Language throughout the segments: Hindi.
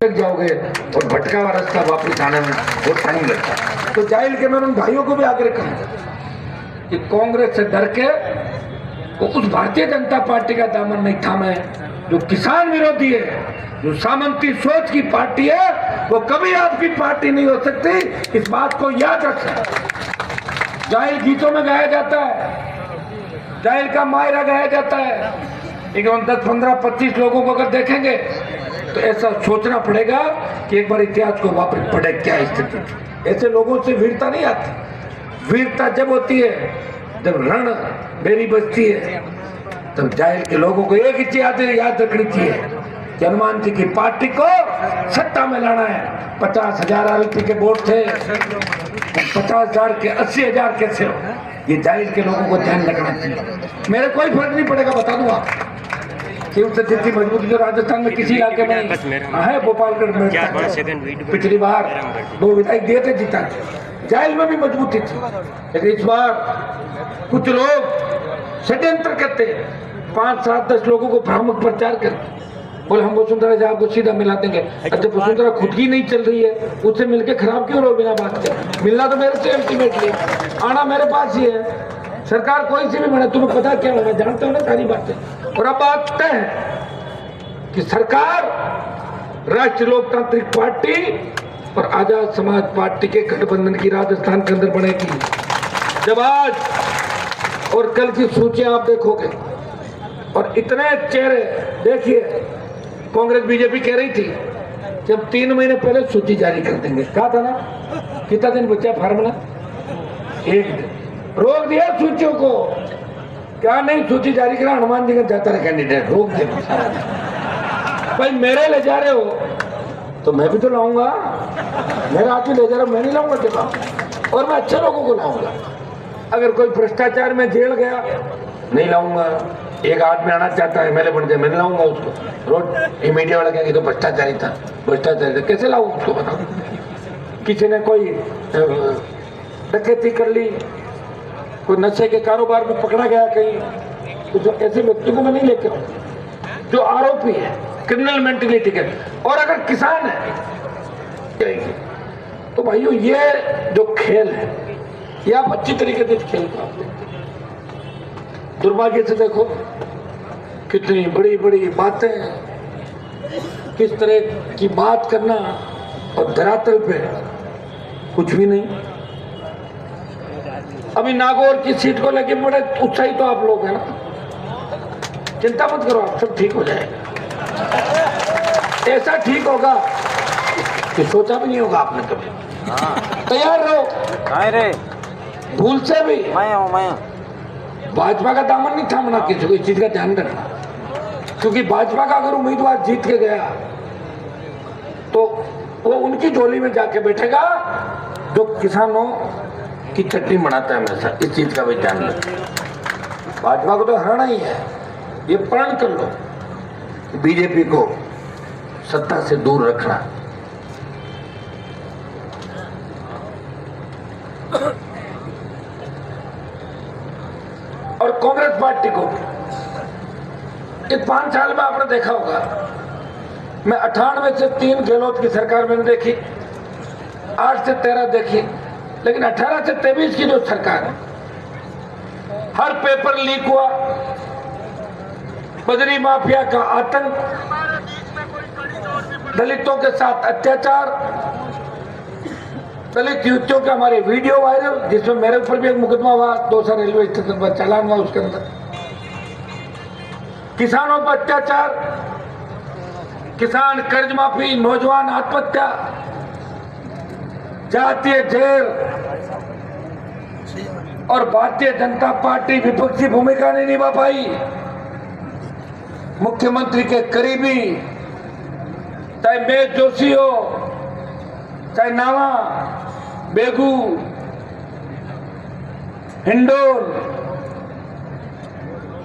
जाओगे और भटका हुआ रास्ता वापस आने में बहुत टाइम लगता है। तो जाहिल के मैंने उन भाइयों को भी आग्रह करूंगा कि कांग्रेस से डर के वो उस भारतीय जनता पार्टी का दामन नहीं थामे जो किसान विरोधी है, जो सामंती सोच की पार्टी है, वो कभी आपकी पार्टी नहीं हो सकती। इस बात को याद रखें। जाहिल गीतों में गाया जाता है, जाहिल का मायरा गाया जाता है, लेकिन 10, 15, 25 लोगों को अगर देखेंगे तो ऐसा सोचना पड़ेगा कि एक बार इतिहास को वापस पढ़े क्या स्थिति थी। ऐसे लोगों से वीरता नहीं आती। वीरता जब होती है जब रण बेरी बजती है, तब जाहिल के लोगों को एक ही चीज याद रखनी चाहिए कि हनुमान जी की पार्टी को सत्ता में लाना है। 50,000 आरएलपी के वोट थे, 50,000 के 80,000 कैसे हो, ये जाहिल के लोगों को ध्यान रखना चाहिए। मेरे कोई फर्क नहीं पड़ेगा, बता दूं आप से जितनी मजबूती जो राजस्थान में किसी इलाके में है, भोपालगढ़ में पिछली बार 2 विधायक दिए थे, जीता। जाहिल में भी मजबूती थी, लेकिन इस बार कुछ लोग षड्यंत्र करते, 5, 7, 10 लोगों को भ्रामक प्रचार करते, बोले हम वसुंधरा जी आपको सीधा मिला देंगे। जब वसुंधरा खुद की नहीं चल रही है, उससे मिलकर खराब क्यों रहो बिना बात के? मिलना तो मेरे से अल्टीमेटली, आना मेरे पास ही है। सरकार कोई सी भी बने, तुम्हें पता क्या होगा, जानते हो ना सारी बातें। और अब बात तय है कि सरकार राष्ट्रीय लोकतांत्रिक पार्टी और आजाद समाज पार्टी के गठबंधन की राजस्थान के अंदर बनेगी। जब आज और कल की सूची आप देखोगे और इतने चेहरे देखिए, कांग्रेस बीजेपी कह रही थी जब 3 महीने पहले सूची जारी कर देंगे, कहा था ना, कितना दिन बचा फार्मूला, 1 दिन रोक दिया सूचियों को। क्या नहीं सूची जारी करा, हनुमान जी का जाता रहे कैंडिडेट, रोक दिया। भाई मेरे ले जा रहे हो तो मैं भी तो लाऊंगा, मेरा आदमी ले जा रहा, मैं नहीं लाऊंगा जवाब, और मैं अच्छे लोगों को लाऊंगा। अगर कोई भ्रष्टाचार में जेल गया, नहीं लाऊंगा। एक आदमी आना चाहता है मेले बन जाए, मैं लाऊंगा उसको। रोज ये मीडिया वाला कहेंगे तो भ्रष्टाचारी था, भ्रष्टाचारी था, कैसे लाऊं उसको बताओ। किसी ने कोई डकैती कर ली, कोई नशे के कारोबार में पकड़ा गया कहीं, तो जो ऐसे व्यक्ति को मैं नहीं लेकर आऊं जो आरोपी है, क्रिमिनल मेंटेलिटी के। और अगर किसान है तो भाइयों ये जो खेल है, ये आप अच्छी तरीके से खेल पाते। दुर्भाग्य से देखो कितनी बड़ी बड़ी बातें, किस तरह की बात करना, और धरातल पे कुछ भी नहीं। अभी नागौर की सीट को लेके बड़े उत्साहित तो आप लोग हैं ना, चिंता मत करो, आप सब ठीक हो जाएगा। ऐसा ठीक होगा कि सोचा भी नहीं होगा आपने कभी। तैयार रहो, भूल से भी भाजपा का दामन नहीं थामना, किसी को इस चीज का ध्यान रखना। क्योंकि भाजपा का अगर उम्मीदवार जीत के गया तो वो उनकी झोली में जाके बैठेगा जो किसानों की चटनी बनाता है हमेशा। इस चीज का भी ध्यान रखें। भाजपा को तो हराना ही है, ये प्रण कर लो। बीजेपी को सत्ता से दूर रखना। और कांग्रेस पार्टी को इस 5 साल में आपने देखा होगा, मैं 98 से 3 गहलोत की सरकार मैंने देखी, 8 से 13 देखी, लेकिन 18 से 23 की जो सरकार है, हर पेपर लीक हुआ, बजरी माफिया का आतंक, दलितों के साथ अत्याचार, दलित युवतियों के हमारे वीडियो वायरल, जिसमें मेरे ऊपर भी एक मुकदमा हुआ, 200 रेलवे स्टेशन पर चालान हुआ, उसके अंदर किसानों पर अत्याचार, किसान कर्ज माफी, नौजवान आत्महत्या, जातीय जेल, और भारतीय जनता पार्टी विपक्षी भूमिका नहीं निभा पाई। मुख्यमंत्री के करीबी, चाहे मेघ जोशी हो, चाहे नावा, बेगू, हिंडोल,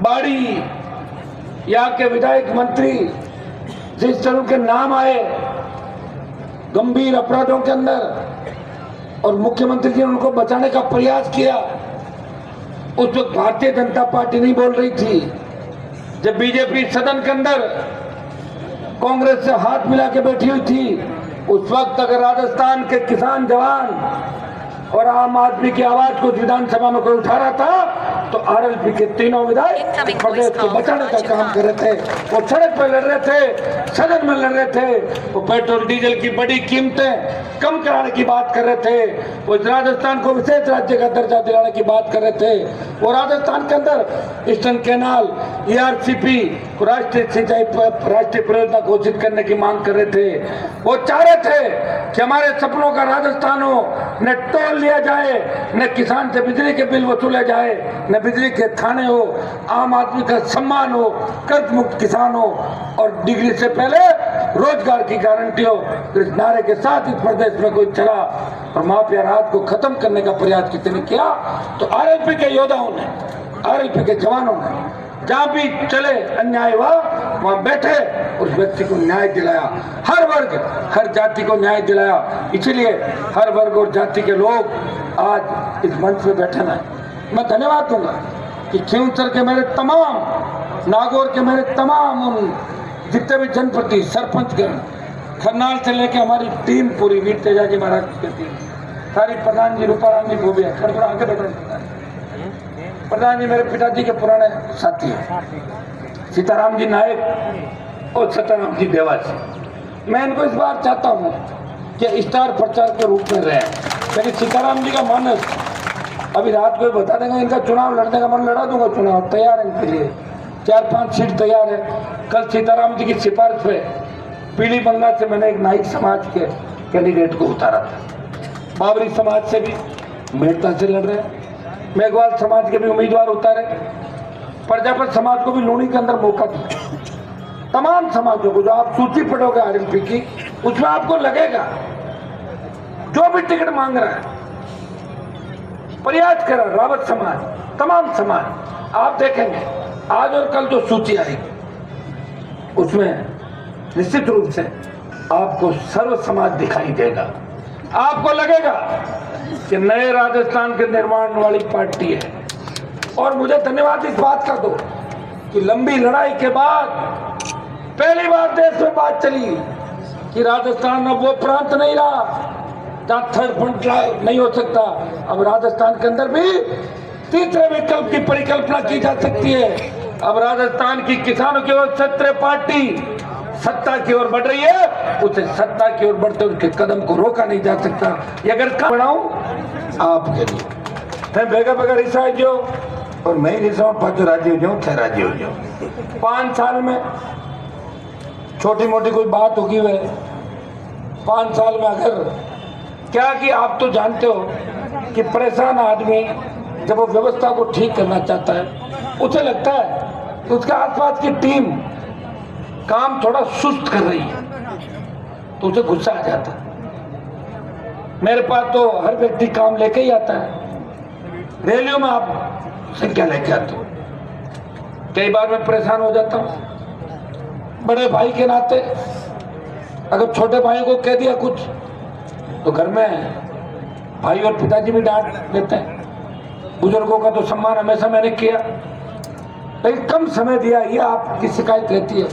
बाड़ी, यहाँ के विधायक मंत्री, जिस तरह के नाम आए गंभीर अपराधों के अंदर, और मुख्यमंत्री जी ने उनको बचाने का प्रयास किया, उस वक्त भारतीय जनता पार्टी नहीं बोल रही थी। जब बीजेपी सदन के अंदर कांग्रेस से हाथ मिला के बैठी हुई थी, उस वक्त अगर राजस्थान के किसान जवान और आम आदमी की आवाज को विधानसभा में कोई उठा रहा था तो आरएलपी के तीनों विधायक प्रदेश को बचाने का काम कर रहे थे। वो सड़क पर लड़ रहे थे, सदन में लड़ रहे थे, वो पेट्रोल डीजल की बड़ी कीमतें कम कराने की बात कर रहे थे, वो राजस्थान को विशेष राज्य का दर्जा दिलाने की बात कर रहे थे, वो राजस्थान के अंदर ईस्टर्न कैनाल ERCP को राष्ट्रीय सिंचाई राष्ट्रीय परियोजना घोषित करने की मांग कर रहे थे। वो चाह रहे थे कि हमारे सपनों का राजस्थान हो, न टोल लिया जाए, न किसान से बिजली के बिल वसूले जाए, न बिजली के थाने हो, आम आदमी का सम्मान हो, कर्ज मुक्त किसान हो और डिग्री से पहले रोजगार की गारंटी हो। तो इस नारे के साथ इस प्रदेश में कोई चला और माफिया राज को खत्म करने का प्रयास किसी ने किया तो आरएलपी के योद्धाओं ने, आरएलपी के जवानों ने जहां भी चले अन्याय हुआ वहां बैठे उस व्यक्ति को न्याय दिलाया, हर वर्ग हर जाति को न्याय दिलाया। इसीलिए हर वर्ग और जाति के लोग आज इस मंच पे बैठे हैं। मैं धन्यवाद दूंगा कि खींवसर के मेरे तमाम, नागौर के मेरे तमाम उन जितने भी जनप्रति सरपंचगण, खरनाल से लेके हमारी टीम पूरी, वीर तेजा जी महाराज की टीम, सारी प्रधान जी, रूपाराम जी, भूबिया, थोड़ा आगे बैठे। प्रधान जी मेरे पिताजी के पुराने साथी हैं, सीताराम जी नायक और सत्याराम जी देवासी। मैं इनको इस बार चाहता हूँ कि स्टार प्रचार के रूप में रहे, लेकिन सीताराम जी का मानस अभी रात को बता देंगे। इनका चुनाव लड़ने का मन, लड़ा दूंगा चुनाव, तैयार है इनके लिए, 4-5 सीट तैयार है। कल सीताराम जी की सिफारिश पे पीली बंगाल से मैंने एक नाइक समाज के कैंडिडेट को उतारा था, बाबरी समाज से भी मेहता से लड़ रहे हैं, मेघवाल समाज के भी उम्मीदवार उतारे, प्रजापत समाज को भी लूणी के अंदर मौका दिया। तमाम समाजों को जो आप सूची पढ़ोगे आरएलपी की, उसमें आपको लगेगा जो भी टिकट मांग रहा है, प्रयास कर रहा, रावत समाज, तमाम समाज, आप देखेंगे आज और कल जो सूची आएगी उसमें निश्चित रूप से आपको सर्व समाज दिखाई देगा। आपको लगेगा कि नए राजस्थान के निर्माण वाली पार्टी है। और मुझे धन्यवाद इस बात का दो कि लंबी लड़ाई के बाद पहली बार देश में बात चली कि राजस्थान अब वो प्रांत नहीं रहा जहाँ थर्ड फ्रंट नहीं हो सकता। अब राजस्थान के अंदर भी तीसरे विकल्प की परिकल्पना की जा सकती है। अब राजस्थान की किसानों की ओर क्षेत्रीय पार्टी सत्ता की ओर बढ़ रही है, उसे सत्ता की ओर बढ़ते उनके कदम को रोका नहीं जा सकता। ये अगर बढ़ाऊं आपके लिए, मैं बेगा बेगा रिसाई जो और मैं ही रिसाऊं, 5 राज्य हो जाऊं, 6 राज्य हो जाऊं। 5 साल में छोटी मोटी कोई बात होगी वह 5 साल में अगर क्या कि आप तो जानते हो कि परेशान आदमी जब वो व्यवस्था को ठीक करना चाहता है, उसे लगता है कि उसके आसपास की टीम काम थोड़ा सुस्त कर रही है तो उसे गुस्सा आ जाता है। मेरे पास तो हर व्यक्ति काम लेके ही आता है, रैलियों में आप संख्या लेके आते हो। कई बार मैं परेशान हो जाता हूँ, बड़े भाई के नाते अगर छोटे भाई को कह दिया कुछ तो घर में भाई और पिताजी भी डांट लेते हैं। बुजुर्गों का तो सम्मान हमेशा मैंने किया, लेकिन कम समय दिया, ये आपकी शिकायत रहती है।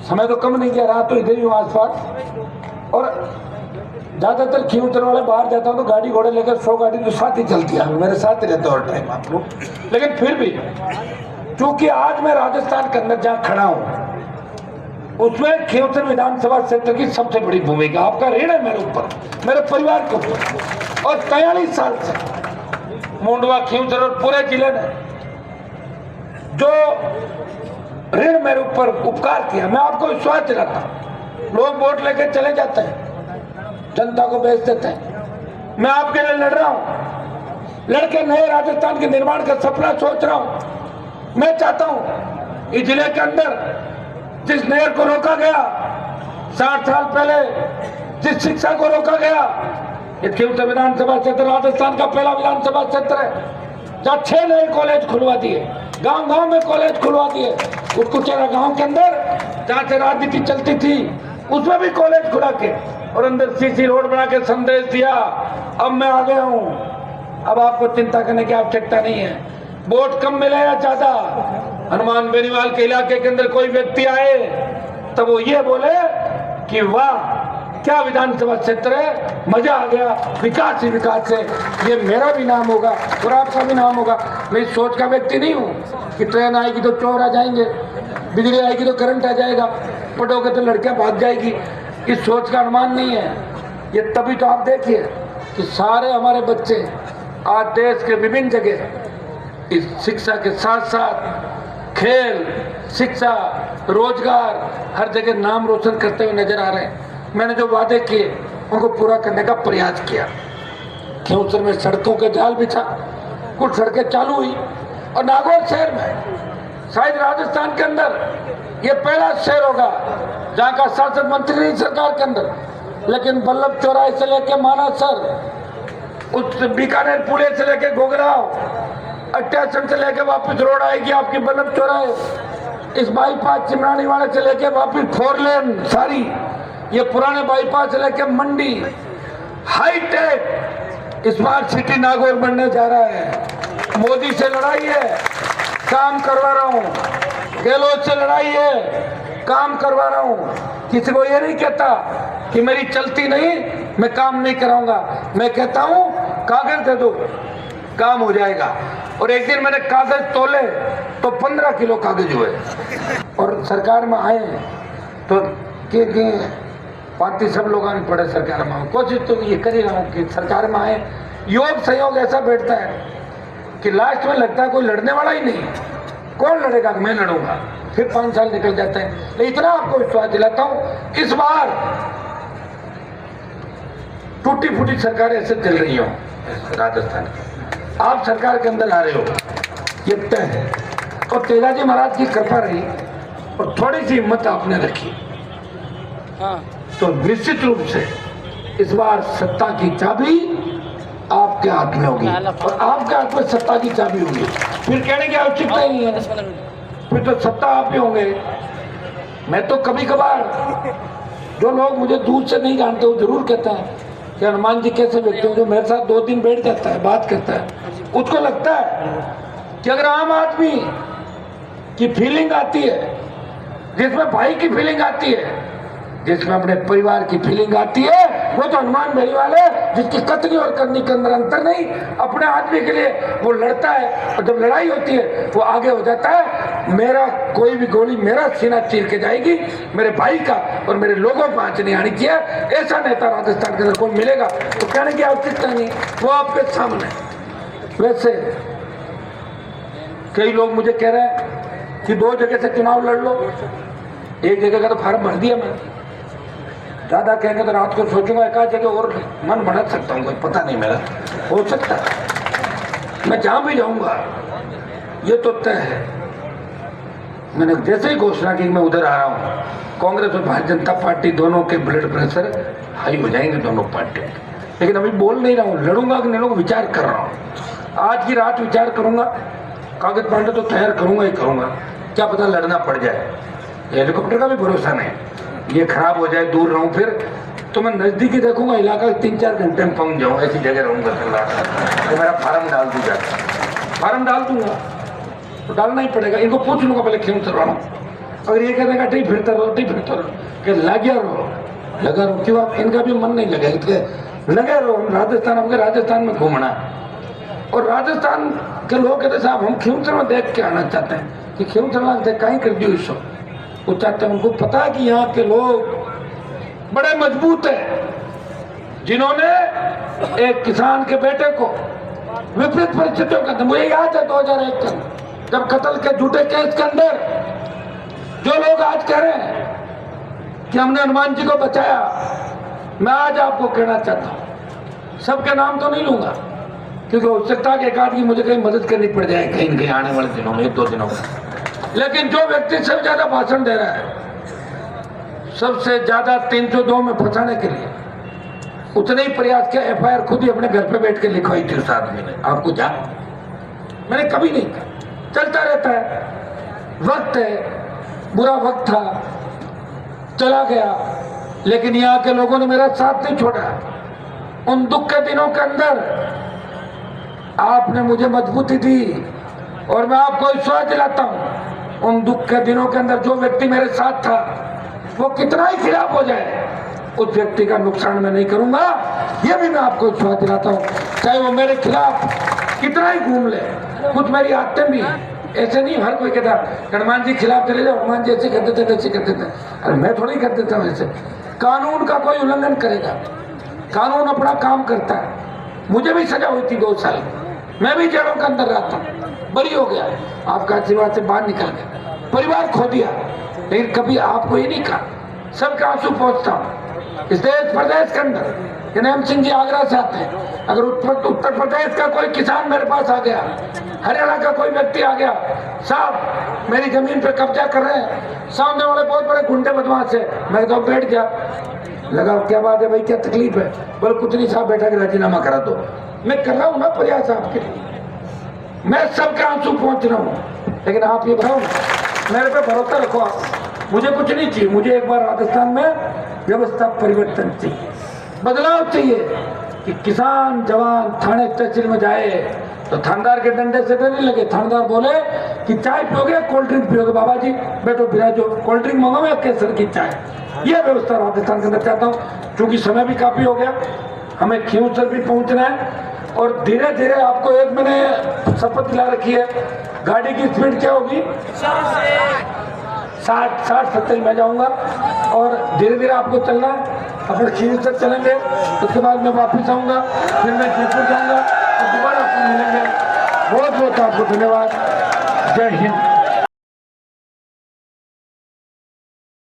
समय तो कम नहीं किया, रात तो इधर ही हूँ आसपास। और ज्यादातर खींवसर वाले बाहर जाता हूँ तो गाड़ी घोड़े लेकर 100 गाड़ी तो साथ ही चलती है, मेरे साथ ही रहते और टाइम आप लोग। लेकिन फिर भी क्योंकि आज मैं राजस्थान के अंदर जहाँ खड़ा हूँ उसमें खींवसर विधानसभा क्षेत्र की सबसे बड़ी भूमिका, आपका ऋण है मेरे ऊपर, मेरे परिवार के ऊपर। और 43 साल से मुंडवा, खींवसर और पूरे जिले ने जो ऋण मेरे ऊपर उपकार किया, मैं आपको विश्वास दिलाता हूं। लोग वोट लेके चले जाते हैं, जनता को बेच देते हैं, मैं आपके लिए लड़ रहा हूं, लड़के नए राजस्थान के निर्माण का सपना सोच रहा हूं। मैं चाहता हूं इस जिले के अंदर जिस नहर को रोका गया 60 साल पहले, जिस शिक्षा को रोका गया, ये खींवसर विधानसभा क्षेत्र राजस्थान का पहला विधानसभा क्षेत्र है जहाँ 6 नए कॉलेज खुलवा दिए, गांव-गांव में कॉलेज खुलवा दिए। कुचेरा गांव के अंदर जहाँ से राजनीति चलती थी उसमें भी कॉलेज खुला के और अंदर सीसी रोड बना के संदेश दिया, अब मैं आ गया हूँ, अब आपको चिंता करने की आवश्यकता नहीं है। वोट कम मिले या ज्यादा, हनुमान बेनीवाल के इलाके के अंदर कोई व्यक्ति आए तब वो ये बोले कि वाह क्या विधानसभा क्षेत्र है, मजा आ गया, विकास ही विकास है, ये मेरा भी नाम होगा और आपका भी नाम होगा। मैं इस सोच का व्यक्ति नहीं हूँ कि ट्रेन आएगी तो चोर आ जाएंगे, बिजली आएगी तो करंट आ जाएगा, पटोगे तो लड़कियां भाग जाएगी। इस सोच का अनुमान नहीं है। ये तभी तो आप देखिए कि सारे हमारे बच्चे आज देश के विभिन्न जगह इस शिक्षा के साथ साथ खेल, शिक्षा, रोजगार हर जगह नाम रोशन करते हुए नजर आ रहे हैं। मैंने जो वादे किए उनको पूरा करने का प्रयास किया। खियोसर में सड़कों के जाल बिछा, कुछ सड़कें चालू हुई और नागौर शहर में, शायद राजस्थान के अंदर ये पहला शहर होगा जहाँ का शासन मंत्री नहीं सरकार के अंदर, लेकिन बल्लभ चौराहे से लेके मानासर, उस बीकानेर पुणे से लेके गोगराव, अट्ठासन से लेके वापस रोड आएगी आपकी बल्लभ चौराहे, इस बाईपास चिमरानी वाले से लेके वापस 4 लेन सारी, ये पुराने बाईपास से लेके मंडी, हाईटेक स्मार्ट सिटी नागौर बनने जा रहा है। मोदी से लड़ाई है, काम करवा रहा हूँ। गहलोत से लड़ाई है, काम करवा रहा हूँ। किसी को ये नहीं कहता कि मेरी चलती नहीं, मैं काम नहीं कराऊंगा। मैं कहता हूँ कागज दे दो, काम हो जाएगा। और एक दिन मैंने कागज तोले तो 15 किलो कागज हुए। और सरकार में आए तो के पार्टी सब लोग आने पड़े सरकार में। कोशिश तो ये कर ही रहा हूँ कि सरकार में आए। योग संयोग ऐसा बैठता है कि लास्ट में लगता है कोई लड़ने वाला ही नहीं। कौन लड़ेगा? मैं लड़ूंगा। फिर 5 साल निकल जाते हैं। लेकिन इतना आपको विश्वास दिलाता हूँ, इस बार टूटी फूटी सरकार ऐसे चल रही हो राजस्थान की, आप सरकार के अंदर आ रहे हो, ये तय है। और तेजाजी महाराज की कृपा रही और थोड़ी सी हिम्मत आपने रखी, तो निश्चित रूप से इस बार सत्ता की चाबी आपके हाथ में होगी और आपके हाथ में सत्ता की चाबी होगी। फिर कहने की आवश्यकता ही नहीं है, फिर तो सत्ता आप ही होंगे। मैं तो कभी कभार, जो लोग मुझे दूर से नहीं जानते वो जरूर कहते हैं कि हनुमान जी कैसे व्यक्ति हो, जो मेरे साथ 2 दिन बैठ जाता है, बात करता है, उसको लगता है कि अगर आम आदमी की फीलिंग आती है, जिसमें भाई की फीलिंग आती है, जिसमें अपने परिवार की फीलिंग आती है, वो तो हनुमान बेरीवाल है, जिसकी कथनी और करनी के अंदर अंतर नहीं। अपने आदमी के लिए वो लड़ता है और जब लड़ाई होती है वो आगे हो जाता है। मेरा कोई भी गोली मेरा सीना चीर के जाएगी, मेरे भाई का और मेरे लोगों को आंच नहीं आनी चाहिए। ऐसा नेता राजस्थान के अंदर कोई मिलेगा तो कहने की आवश्यकता नहीं, वो आपके सामने। वैसे कई लोग मुझे कह रहे हैं कि 2 जगह से चुनाव लड़ लो। एक जगह का तो फार्म भर दिया मैं, ज्यादा कहेंगे तो रात को सोचूंगा एक आध जगह और मन बढ़ा सकता हूँ, कोई पता नहीं, मेरा हो सकता है। मैं जहां भी जाऊंगा ये तो तय है। मैंने जैसे ही घोषणा की मैं उधर आ रहा हूँ। कांग्रेस और भारतीय जनता पार्टी दोनों के ब्लड प्रेशर हाई हो जाएंगे, दोनों पार्टी। लेकिन अभी बोल नहीं रहा हूँ, लड़ूंगा कि नहीं लड़ूंगा विचार कर रहा हूँ। आज की रात विचार करूंगा, कागज पांडे तो तैयार करूंगा ही करूंगा, क्या पता लड़ना पड़ जाए। हेलीकॉप्टर का भी भरोसा नहीं, ये खराब हो जाए, दूर रहूं फिर तो मैं नजदीकी देखूंगा इलाका, 3-4 घंटे में पहुंच जाऊं, ऐसी जगह रहूंगा तो मेरा फार्म डाल दूंगा। फार्म डाल दूंगा तो डालना ही पड़ेगा। इनको पूछ लूंगा पहले क्यों करवाना। अगर ये कहने का ठीक फिरता रहो, ठीक फिरता रहो, कि लगा रहो, क्यों आप इनका भी मन नहीं लगे, लगे रहो। हम राजस्थान, हमके राजस्थान में घूमना, और राजस्थान के लोग कहते साहब हम खियोसर में देख के आना चाहते हैं कि खियोसर में देख कहीं कर दियो इसो। वो चाहते हैं, उनको पता है कि यहाँ के लोग बड़े मजबूत हैं, जिन्होंने एक किसान के बेटे को विपरीत परिस्थितियों के अंदर, मुझे याद है 2001 का जब कत्ल के झूठे केस के अंदर जो लोग आज कह रहे हैं कि हमने हनुमान जी को बचाया, मैं आज आपको कहना चाहता हूँ, सबके नाम तो नहीं लूंगा क्योंकि हो सकता है कि एक आदमी मुझे कहीं मदद करनी पड़ जाए कहीं न कहीं आने वाले दिनों में, 1-2 दिनों में। लेकिन जो व्यक्ति सबसे ज्यादा भाषण दे रहा है, सबसे ज्यादा 302 में फंसाने के लिए, उतने ही प्रयास किया। FIR खुद ही अपने घर पे बैठ के लिखवाई थी उस आदमी ने, आपको जा मैंने कभी नहीं कहा। चलता रहता है, वक्त है, बुरा वक्त था, चला गया, लेकिन यहाँ के लोगों ने मेरा साथ नहीं छोड़ा। उन दुख के दिनों के अंदर आपने मुझे मजबूती दी और मैं आपको विश्वास दिलाता हूं, उन दुख के दिनों के अंदर जो व्यक्ति मेरे साथ था, वो कितना ही खिलाफ हो जाए, उस व्यक्ति का नुकसान मैं नहीं करूंगा। ये भी मैं आपको विश्वास दिलाता हूँ, चाहे वो मेरे खिलाफ कितना ही घूम ले। कुछ मेरी आदतें भी हैं, ऐसे नहीं हर कोई कहता हनुमान जी खिलाफ चले जाओ, हनुमान जी ऐसे करते थे वैसे करते थे। अरे मैं थोड़ी कर देता हूँ ऐसे। कानून का कोई उल्लंघन करेगा, कानून अपना काम करता है। मुझे भी सजा हुई थी 2 साल, मैं भी जेलों के अंदर रहता, बरी हो गया, आपका आशीर्वाद से बाहर निकल गया, परिवार खो दिया। लेकिन कभी आपको ये नहीं कहा, सबका आंसू पहुंचता हूँ इस देश प्रदेश के अंदर। नैम सिंह जी आगरा से आते हैं, अगर उत्तर प्रदेश का कोई किसान मेरे पास आ गया, हरियाणा का कोई व्यक्ति आ गया, साहब मेरी जमीन पे कब्जा कर रहे हैं, सामने वाले बहुत बड़े गुंडे बदमाश है, मैं तो बैठ जा लगा, क्या बात है भाई, क्या तकलीफ है? बोले कुछ नहीं साहब, बैठा के राजीनामा करा दो। मैं कर रहा हूँ ना प्रयास आपके लिए, मैं सबके आंसू पहुंच रहा हूँ। लेकिन आप ये बताओ, मेरे पे भरोसा रखो, आप मुझे कुछ नहीं चाहिए, मुझे एक बार राजस्थान में व्यवस्था परिवर्तन चाहिए, बदलाव चाहिए कि किसान जवान थाने तहसील में जाए तो थानेदार के डंडे से तो नहीं लगे, थानेदार बोले कि चाय पियोगे कोल्ड ड्रिंक पियोगे, बाबा जी बैठो बिराजो, कोल्ड ड्रिंक मंगाओ या केसर की चाय। यह व्यवस्था राजस्थान के अंदर चाहता हूँ। क्योंकि समय भी काफी हो गया, हमें खींवसर भी पहुंचना है और धीरे धीरे आपको एक मैंने शपथ दिला रखी है, गाड़ी की स्पीड क्या होगी 60-70 में जाऊंगा और धीरे धीरे आपको चलना है। अपने खींव तक चलेंगे, उसके बाद मैं वापस आऊंगा, फिर मैं जयपुर जाऊंगा और दोबारा आपको मिलेंगे। बहुत बहुत आपको धन्यवाद। जय हिंद।